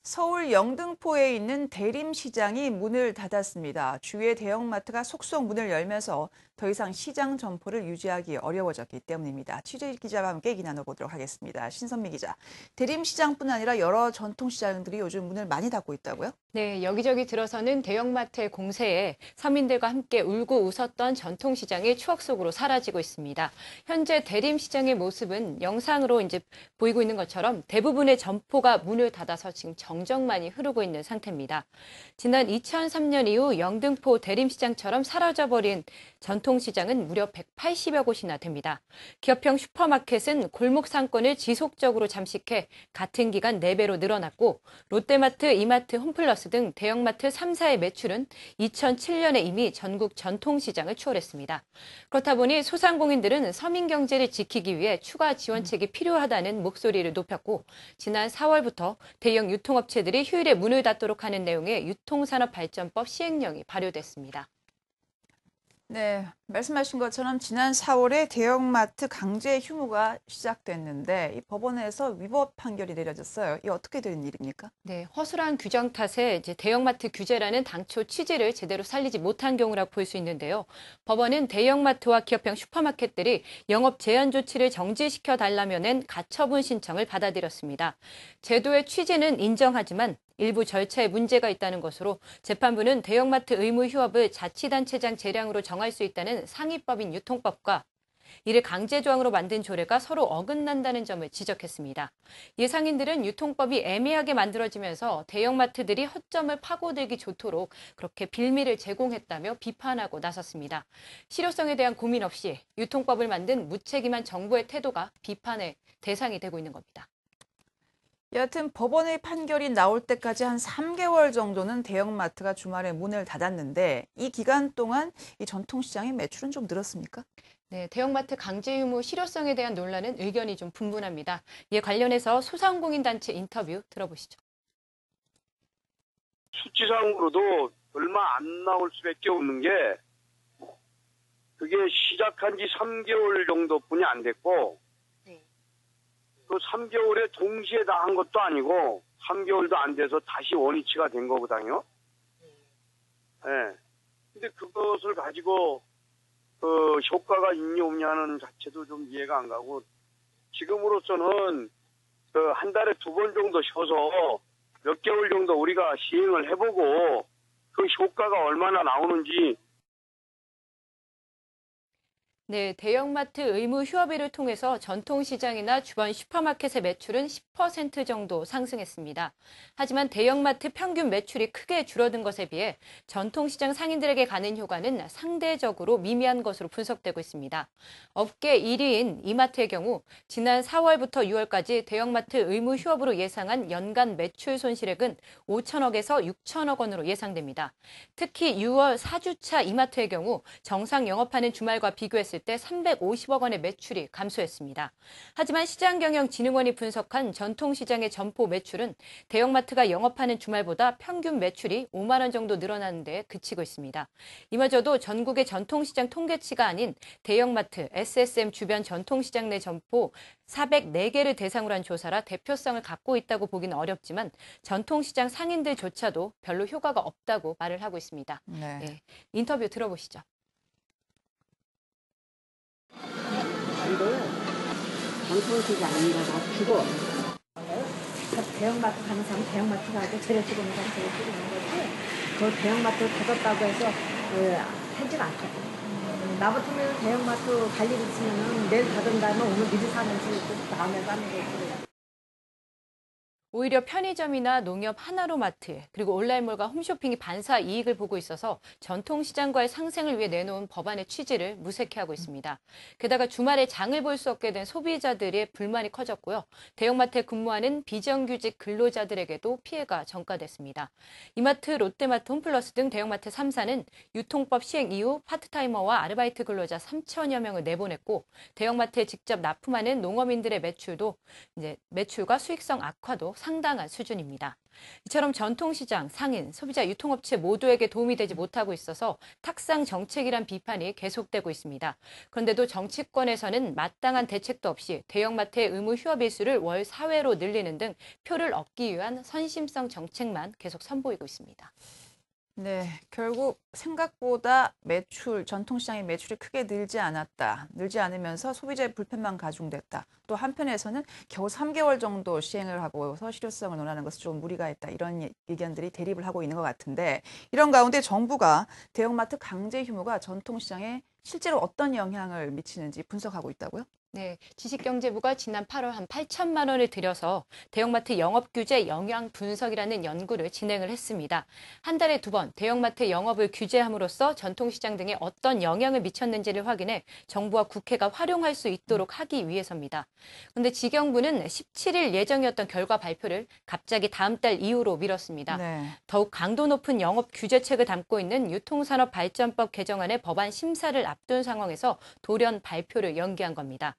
서울 영등포에 있는 대림시장이 문을 닫았습니다. 주위의 대형마트가 속속 문을 열면서 더 이상 시장 점포를 유지하기 어려워졌기 때문입니다. 취재 기자와 함께 얘기 나눠보도록 하겠습니다. 신선미 기자, 대림시장뿐 아니라 여러 전통시장들이 요즘 문을 많이 닫고 있다고요? 네, 여기저기 들어서는 대형마트의 공세에 서민들과 함께 울고 웃었던 전통시장이 추억 속으로 사라지고 있습니다. 현재 대림시장의 모습은 영상으로 보이고 있는 것처럼 대부분의 점포가 문을 닫아서 지금 정적만이 흐르고 있는 상태입니다. 지난 2003년 이후 영등포 대림시장처럼 사라져버린 전통시장은 무려 180여 곳이나 됩니다. 기업형 슈퍼마켓은 골목 상권을 지속적으로 잠식해 같은 기간 4배로 늘어났고 롯데마트, 이마트, 홈플러스 등 대형마트 3사의 매출은 2007년에 이미 전국 전통시장을 추월했습니다. 그렇다 보니 소상공인들은 서민 경제를 지키기 위해 추가 지원책이 필요하다는 목소리를 높였고 지난 4월부터 대형 유통업체들이 휴일에 문을 닫도록 하는 내용의 유통산업발전법 시행령이 발효됐습니다. 네, 말씀하신 것처럼 지난 4월에 대형마트 강제 휴무가 시작됐는데 이 법원에서 위법 판결이 내려졌어요. 이게 어떻게 된 일입니까? 네, 허술한 규정 탓에 대형마트 규제라는 당초 취지를 제대로 살리지 못한 경우라고 볼 수 있는데요. 법원은 대형마트와 기업형 슈퍼마켓들이 영업 제한 조치를 정지시켜 달라며 낸 가처분 신청을 받아들였습니다. 제도의 취지는 인정하지만 일부 절차에 문제가 있다는 것으로 재판부는 대형마트 의무 휴업을 자치단체장 재량으로 정할 수 있다는 상위법인 유통법과 이를 강제조항으로 만든 조례가 서로 어긋난다는 점을 지적했습니다. 상인들은 유통법이 애매하게 만들어지면서 대형마트들이 허점을 파고들기 좋도록 그렇게 빌미를 제공했다며 비판하고 나섰습니다. 실효성에 대한 고민 없이 유통법을 만든 무책임한 정부의 태도가 비판의 대상이 되고 있는 겁니다. 여하튼 법원의 판결이 나올 때까지 한 3개월 정도는 대형마트가 주말에 문을 닫았는데 이 기간 동안 이 전통시장의 매출은 좀 늘었습니까? 네, 대형마트 강제 유무 실효성에 대한 논란은 의견이 좀 분분합니다. 이에 관련해서 소상공인 단체 인터뷰 들어보시죠. 수치상으로도 얼마 안 나올 수밖에 없는 게 그게 시작한 지 3개월 정도뿐이 안 됐고 그 3개월에 동시에 다 한 것도 아니고 3개월도 안 돼서 다시 원위치가 된 거거든요. 예. 근데 그것을 가지고 그 효과가 있냐 없냐는 자체도 좀 이해가 안 가고 지금으로서는 그 한 달에 2번 정도 쉬어서 몇 개월 정도 우리가 시행을 해보고 그 효과가 얼마나 나오는지. 네, 대형마트 의무 휴업일을 통해서 전통시장이나 주변 슈퍼마켓의 매출은 10% 정도 상승했습니다. 하지만 대형마트 평균 매출이 크게 줄어든 것에 비해 전통시장 상인들에게 가는 효과는 상대적으로 미미한 것으로 분석되고 있습니다. 업계 1위인 이마트의 경우 지난 4월부터 6월까지 대형마트 의무 휴업으로 예상한 연간 매출 손실액은 5천억에서 6천억 원으로 예상됩니다. 특히 6월 4주차 이마트의 경우 정상 영업하는 주말과 비교했을 때 350억 원의 매출이 감소했습니다. 하지만 시장경영진흥원이 분석한 전통시장의 점포 매출은 대형마트가 영업하는 주말보다 평균 매출이 5만 원 정도 늘어나는 데 그치고 있습니다. 이마저도 전국의 전통시장 통계치가 아닌 대형마트, SSM 주변 전통시장 내 점포 404개를 대상으로 한 조사라 대표성을 갖고 있다고 보기는 어렵지만 전통시장 상인들조차도 별로 효과가 없다고 말을 하고 있습니다. 네. 네, 인터뷰 들어보시죠. 이거요. 전통시장이라고 주고 대형마트 가는 사람 대형마트 가고 재래 쓰고 있는 사람 재래 쓰고 있는 거지 그 대형마트 닫았다고 해서 하진 않거든. 나 같으면 대형마트 갈 일 있으면 내일 닫은 다음에 오늘 미리 사는지 또 다음에 사는 거지. 오히려 편의점이나 농협 하나로마트 그리고 온라인몰과 홈쇼핑이 반사 이익을 보고 있어서 전통시장과의 상생을 위해 내놓은 법안의 취지를 무색해하고 있습니다. 게다가 주말에 장을 볼 수 없게 된 소비자들의 불만이 커졌고요. 대형마트에 근무하는 비정규직 근로자들에게도 피해가 전가됐습니다. 이마트, 롯데마트, 홈플러스 등 대형마트 3사는 유통법 시행 이후 파트타이머와 아르바이트 근로자 3천여 명을 내보냈고 대형마트에 직접 납품하는 농업인들의 매출과 수익성 악화도 상당한 수준입니다. 이처럼 전통시장, 상인, 소비자 유통업체 모두에게 도움이 되지 못하고 있어서 탁상 정책이란 비판이 계속되고 있습니다. 그런데도 정치권에서는 마땅한 대책도 없이 대형마트의 의무 휴업 일수를 월 4회로 늘리는 등 표를 얻기 위한 선심성 정책만 계속 선보이고 있습니다. 네, 결국 생각보다 전통시장의 매출이 크게 늘지 않으면서 소비자의 불편만 가중됐다. 또 한편에서는 겨우 3개월 정도 시행을 하고서 실효성을 논하는 것은 좀 무리가 있다. 이런 의견들이 대립을 하고 있는 것 같은데, 이런 가운데 정부가 대형마트 강제 휴무가 전통시장에 실제로 어떤 영향을 미치는지 분석하고 있다고요? 네, 지식경제부가 지난 8월 한 8천만 원을 들여서 대형마트 영업규제 영향 분석이라는 연구를 진행을 했습니다. 한 달에 2번 대형마트 영업을 규제함으로써 전통시장 등에 어떤 영향을 미쳤는지를 확인해 정부와 국회가 활용할 수 있도록 하기 위해서입니다. 그런데 지경부는 17일 예정이었던 결과 발표를 갑자기 다음 달 이후로 미뤘습니다. 네. 더욱 강도 높은 영업 규제책을 담고 있는 유통산업발전법 개정안의 법안 심사를 앞둔 상황에서 돌연 발표를 연기한 겁니다.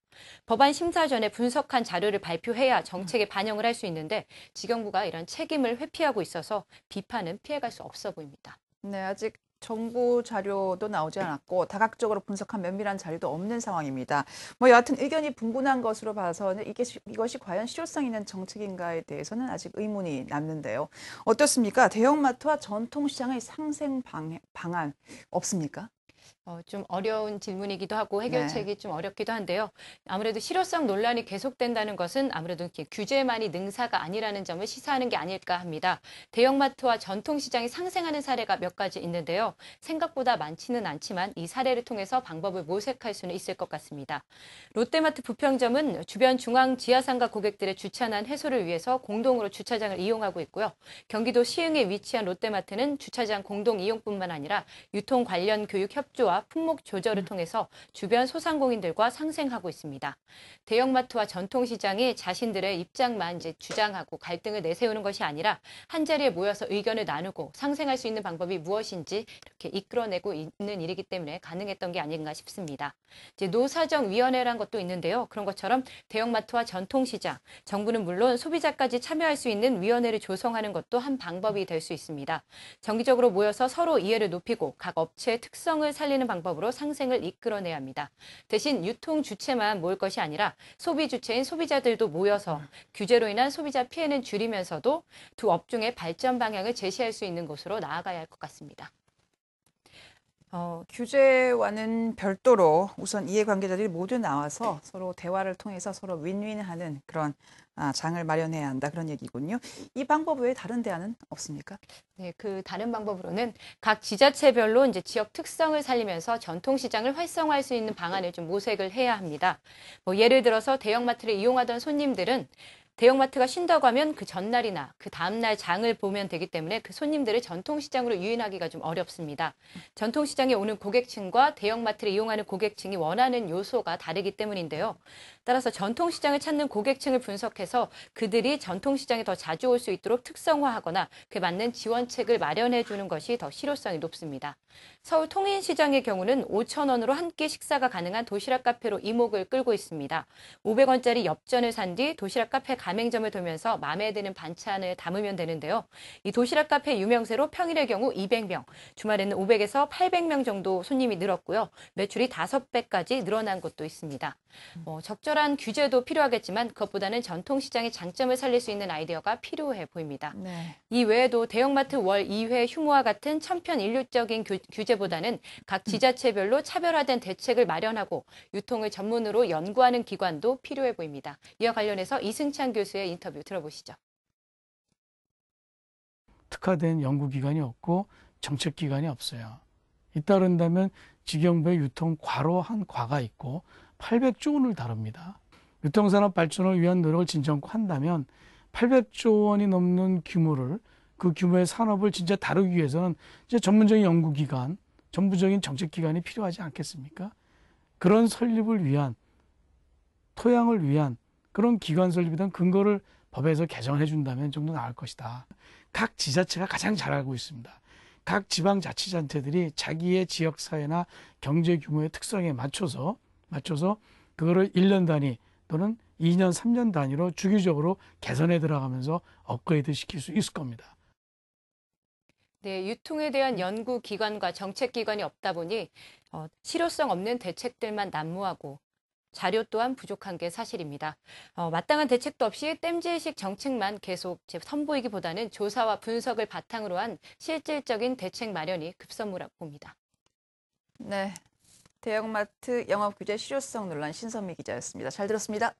법안 심사 전에 분석한 자료를 발표해야 정책에 반영을 할 수 있는데 지경부가 이런 책임을 회피하고 있어서 비판은 피해갈 수 없어 보입니다. 네, 아직 정부 자료도 나오지 않았고 다각적으로 분석한 면밀한 자료도 없는 상황입니다. 여하튼 의견이 분분한 것으로 봐서는 이것이 과연 실효성 있는 정책인가에 대해서는 아직 의문이 남는데요. 어떻습니까? 대형마트와 전통시장의 상생 방안 없습니까? 좀 어려운 질문이기도 하고 해결책이 네. 좀 어렵기도 한데요. 아무래도 실효성 논란이 계속된다는 것은 아무래도 규제만이 능사가 아니라는 점을 시사하는 게 아닐까 합니다. 대형마트와 전통시장이 상생하는 사례가 몇 가지 있는데요. 생각보다 많지는 않지만 이 사례를 통해서 방법을 모색할 수는 있을 것 같습니다. 롯데마트 부평점은 주변 중앙 지하상가 고객들의 주차난 해소를 위해서 공동으로 주차장을 이용하고 있고요. 경기도 시흥에 위치한 롯데마트는 주차장 공동 이용뿐만 아니라 유통 관련 교육 협조와 품목 조절을 통해서 주변 소상공인들과 상생하고 있습니다. 대형마트와 전통시장이 자신들의 입장만 주장하고 갈등을 내세우는 것이 아니라 한자리에 모여서 의견을 나누고 상생할 수 있는 방법이 무엇인지 이렇게 이끌어내고 있는 일이기 때문에 가능했던 게 아닌가 싶습니다. 노사정위원회란 것도 있는데요. 그런 것처럼 대형마트와 전통시장, 정부는 물론 소비자까지 참여할 수 있는 위원회를 조성하는 것도 한 방법이 될 수 있습니다. 정기적으로 모여서 서로 이해를 높이고 각 업체의 특성을 살리는 방법으로 상생을 이끌어내야 합니다. 대신 유통 주체만 모일 것이 아니라 소비 주체인 소비자들도 모여서 규제로 인한 소비자 피해는 줄이면서도 두 업종의 발전 방향을 제시할 수 있는 곳으로 나아가야 할 것 같습니다. 규제와는 별도로 우선 이해관계자들이 모두 나와서 서로 대화를 통해서 서로 윈윈하는 그런 장을 마련해야 한다 그런 얘기군요. 이 방법 외에 다른 대안은 없습니까? 네, 그 다른 방법으로는 각 지자체별로 지역 특성을 살리면서 전통시장을 활성화할 수 있는 방안을 좀 모색을 해야 합니다. 예를 들어서 대형마트를 이용하던 손님들은 대형마트가 쉰다고 하면 그 전날이나 그 다음날 장을 보면 되기 때문에 그 손님들을 전통시장으로 유인하기가 좀 어렵습니다. 전통시장에 오는 고객층과 대형마트를 이용하는 고객층이 원하는 요소가 다르기 때문인데요. 따라서 전통시장을 찾는 고객층을 분석해서 그들이 전통시장에 더 자주 올 수 있도록 특성화하거나 그에 맞는 지원책을 마련해 주는 것이 더 실효성이 높습니다. 서울 통인시장의 경우는 5,000원으로 한 끼 식사가 가능한 도시락 카페로 이목을 끌고 있습니다. 500원짜리 엽전을 산 뒤 도시락 카페 가맹점을 돌면서 마음에 드는 반찬을 담으면 되는데요. 이 도시락 카페 유명세로 평일의 경우 200명, 주말에는 500에서 800명 정도 손님이 늘었고요. 매출이 5배까지 늘어난 곳도 있습니다. 적절한 규제도 필요하겠지만 그것보다는 전통시장의 장점을 살릴 수 있는 아이디어가 필요해 보입니다. 네. 이 외에도 대형마트 월 2회 휴무와 같은 천편일률적인 규제보다는 각 지자체별로 차별화된 대책을 마련하고 유통을 전문으로 연구하는 기관도 필요해 보입니다. 이와 관련해서 이승찬 교수의 인터뷰 들어보시죠. 특화된 연구기관이 없고 정책기관이 없어요. 잇따른다면 지경부의 유통 과로 한 과가 있고 800조 원을 다룹니다. 유통산업 발전을 위한 노력을 진정코 한다면 800조 원이 넘는 규모를 그 규모의 산업을 진짜 다루기 위해서는 이제 전문적인 연구기관, 전부적인 정책기관이 필요하지 않겠습니까? 그런 설립을 위한, 토양을 위한 그런 기관 설립에 대한 근거를 법에서 개정해 준다면 좀 더 나을 것이다. 각 지자체가 가장 잘 알고 있습니다. 각 지방자치단체들이 자기의 지역사회나 경제 규모의 특성에 맞춰서 그거를 1년 단위 또는 2년, 3년 단위로 주기적으로 개선에 들어가면서 업그레이드 시킬 수 있을 겁니다. 네, 유통에 대한 연구 기관과 정책 기관이 없다 보니 실효성 없는 대책들만 난무하고 자료 또한 부족한 게 사실입니다. 마땅한 대책도 없이 땜질식 정책만 계속 선보이기보다는 조사와 분석을 바탕으로 한 실질적인 대책 마련이 급선무라고 봅니다. 네, 대형마트 영업 규제 실효성 논란 신선미 기자였습니다. 잘 들었습니다.